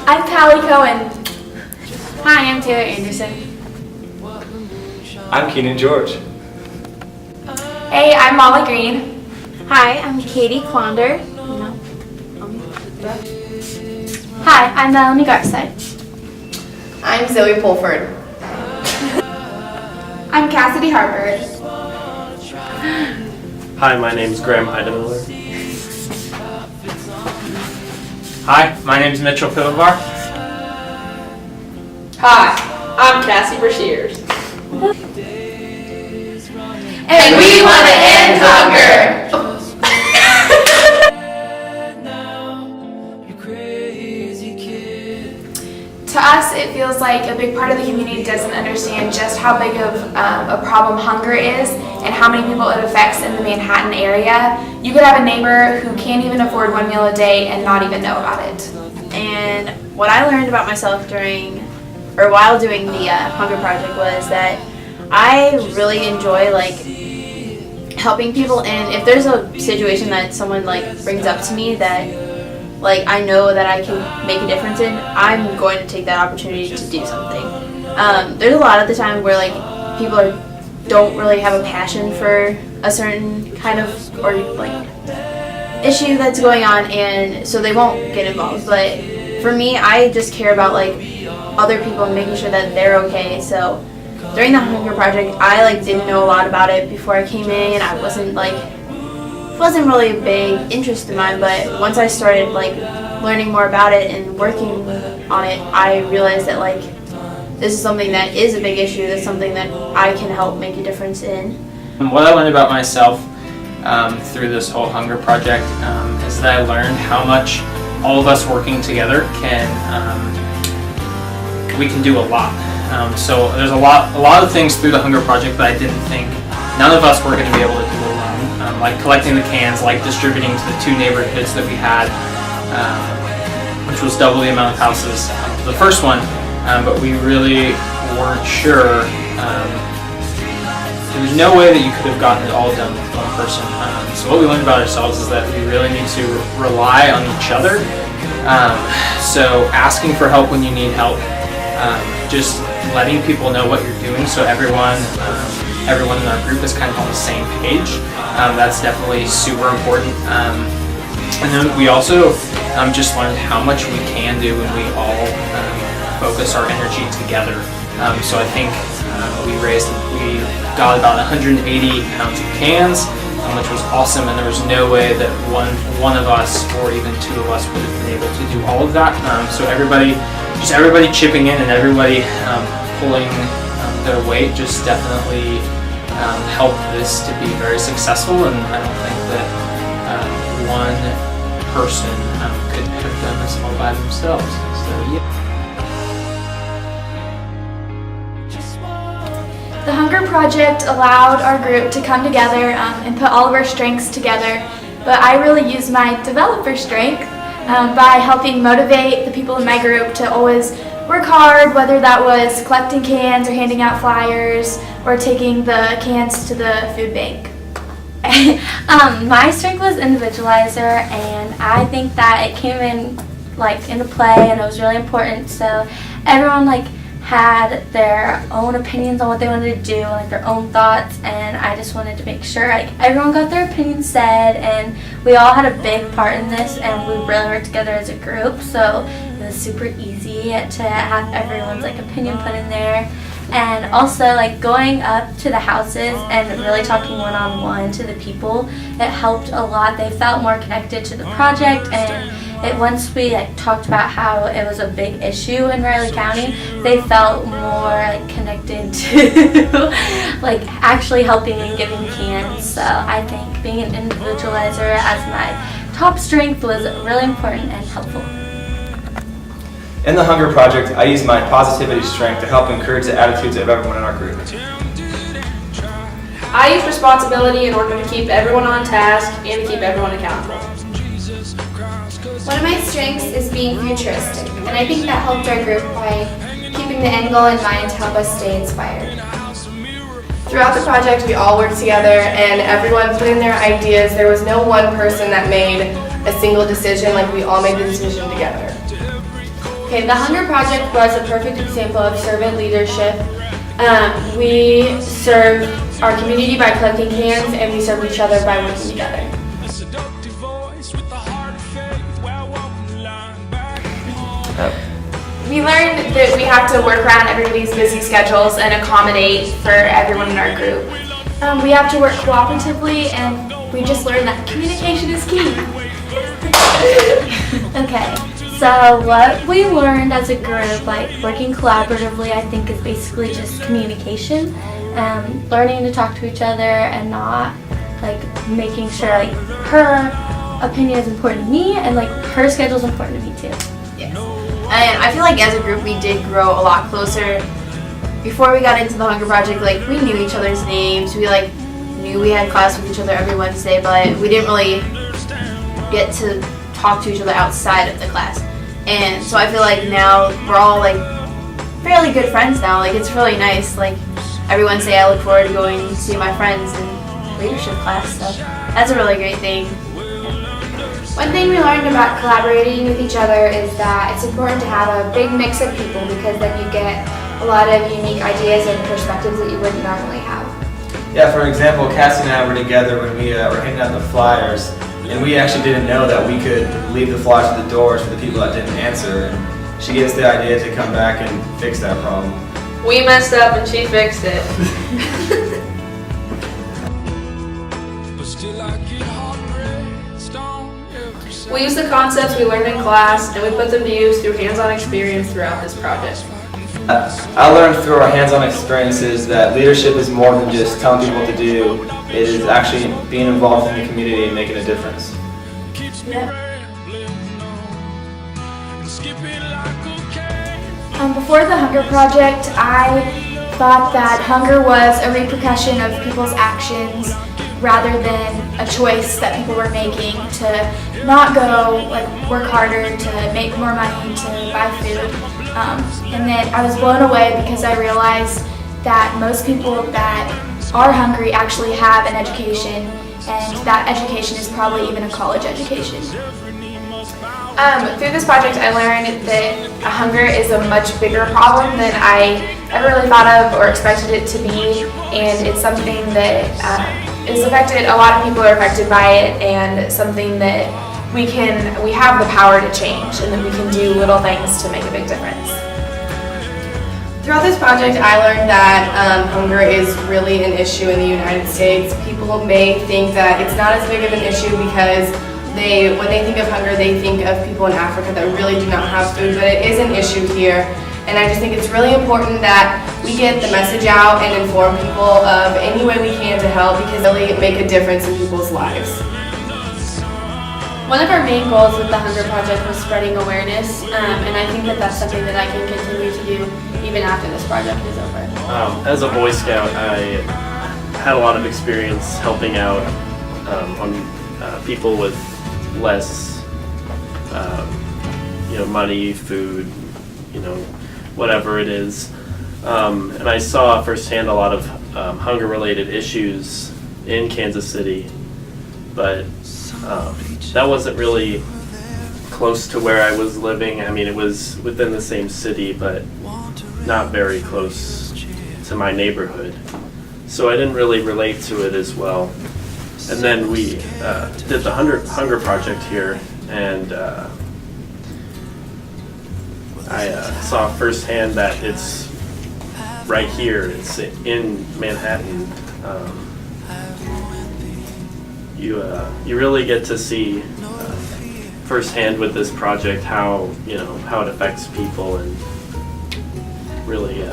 I'm Callie Cohen. Hi, I'm Taylor Anderson. I'm Keenan George. Hey, I'm Molly Green. Hi, I'm Katie Quander. Hi, I'm Melanie Garside. I'm Zoe Pulford. I'm Cassidy Harper. Hi, my name is Graham Heidemiller. Hi, my name is Mitchell Pivovar. Hi, I'm Cassie Brashears. And we want to end hunger. To us, it feels like a big part of the community doesn't understand just how big of a problem hunger is and how many people it affects in the Manhattan area. You could have a neighbor who can't even afford one meal a day and not even know about it. And what I learned about myself while doing the Hunger Project was that I really enjoy helping people, and if there's a situation that someone brings up to me that I know that I can make a difference in, I'm going to take that opportunity to do something. There's a lot of the time where people don't really have a passion for a certain kind of issue that's going on, and so they won't get involved. But for me, I just care about other people and making sure that they're okay. So during the Hunger Project, I didn't know a lot about it before I came in. I wasn't really a big interest of mine, but once I started learning more about it and working on it, I realized that this is something that is a big issue. That's something that I can help make a difference in. What I learned about myself through this whole Hunger Project is that I learned how much all of us working together we can do a lot. So there's a lot of things through the Hunger Project that I didn't think none of us were going to be able to do alone. Like collecting the cans, distributing to the 2 neighborhoods that we had, which was double the amount of houses the first one, but we really weren't sure. There was no way that you could have gotten it all done with one person. So what we learned about ourselves is that we really need to rely on each other. So asking for help when you need help, just letting people know what you're doing so everyone in our group is kind of on the same page. That's definitely super important. And then we also just learned how much we can do when we all focus our energy together. So I think we got about 180 pounds of cans, which was awesome, and there was no way that one of us or even 2 of us would have been able to do all of that. So everybody chipping in and everybody pulling their weight just definitely helped this to be very successful, and I don't think that one person could have done this all by themselves. So yeah. The Hunger Project allowed our group to come together and put all of our strengths together, but I really used my developer strength by helping motivate the people in my group to always work hard, whether that was collecting cans or handing out flyers or taking the cans to the food bank. My strength was individualizer, and I think that it came in into play, and it was really important. So everyone had their own opinions on what they wanted to do, their own thoughts, and I just wanted to make sure everyone got their opinions said, and we all had a big part in this, and we really worked together as a group, so it was super easy to have everyone's opinion put in there. And also going up to the houses and really talking one-on-one to the people, it helped a lot. They felt more connected to the project, and once we talked about how it was a big issue in Riley County, they felt more connected to actually helping and giving cans. So I think being an individualizer as my top strength was really important and helpful. In the Hunger Project, I use my positivity strength to help encourage the attitudes of everyone in our group. I use responsibility in order to keep everyone on task and to keep everyone accountable. One of my strengths is being futuristic, and I think that helped our group by keeping the end goal in mind to help us stay inspired. Throughout the project, we all worked together and everyone put in their ideas. There was no one person that made a single decision, we all made the decision together. Okay, the Hunger Project was a perfect example of servant leadership. We serve our community by collecting cans, and we serve each other by working together. We learned that we have to work around everybody's busy schedules and accommodate for everyone in our group. We have to work cooperatively, and we just learned that communication is key. Okay, so what we learned as a group, like working collaboratively, I think is basically just communication, learning to talk to each other and not like making sure like her opinion is important to me and like her schedule is important to me too. Yes. And I feel like as a group we did grow a lot closer. Before we got into the Hunger Project, like we knew each other's names. We like knew we had class with each other every Wednesday, but we didn't really get to talk to each other outside of the class. And so I feel like now we're all like fairly good friends now. Like it's really nice. Like every Wednesday I look forward to going to see my friends in leadership class. So that's a really great thing. One thing we learned about collaborating with each other is that it's important to have a big mix of people because then you get a lot of unique ideas and perspectives that you wouldn't normally have. Yeah, for example, Cassie and I were together when we were handing out the flyers, and we actually didn't know that we could leave the flyers at the doors for the people that didn't answer. And she gave us the idea to come back and fix that problem. We messed up and she fixed it. We use the concepts we learned in class and we put them to use through hands-on experience throughout this project. I learned through our hands-on experiences that leadership is more than just telling people what to do. It is actually being involved in the community and making a difference. Before the Hunger Project, I thought that hunger was a repercussion of people's actions rather than a choice that people were making to not go like work harder to make more money to buy food. And then I was blown away because I realized that most people that are hungry actually have an education, and that education is probably even a college education. Through this project, I learned that hunger is a much bigger problem than I ever really thought of or expected it to be, and it's something that is affected. A lot of people are affected by it, and something that we have the power to change, and that we can do little things to make a big difference. Throughout this project, I learned that hunger is really an issue in the United States. People may think that it's not as big of an issue because when they think of hunger, they think of people in Africa that really do not have food, but it is an issue here. And I just think it's really important that we get the message out and inform people of any way we can to help, because it really make a difference in people's lives. One of our main goals with the Hunger Project was spreading awareness, and I think that that's something that I can continue to do even after this project is over. As a Boy Scout, I had a lot of experience helping out on people with less, money, food, whatever it is. And I saw firsthand a lot of hunger-related issues in Kansas City, but that wasn't really close to where I was living. I mean, it was within the same city, but not very close to my neighborhood. So I didn't really relate to it as well. And then we did the Hunger Project here, and I saw firsthand that it's right here. It's in Manhattan. You really get to see firsthand with this project how it affects people, and really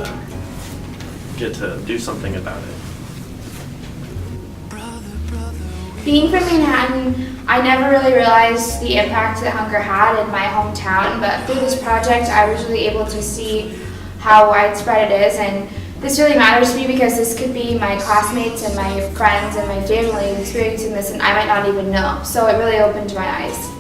get to do something about it. Being from Manhattan, I never really realized the impact that hunger had in my hometown, but through this project I was really able to see how widespread it is, and this really matters to me because this could be my classmates and my friends and my family experiencing this, and I might not even know. So it really opened my eyes.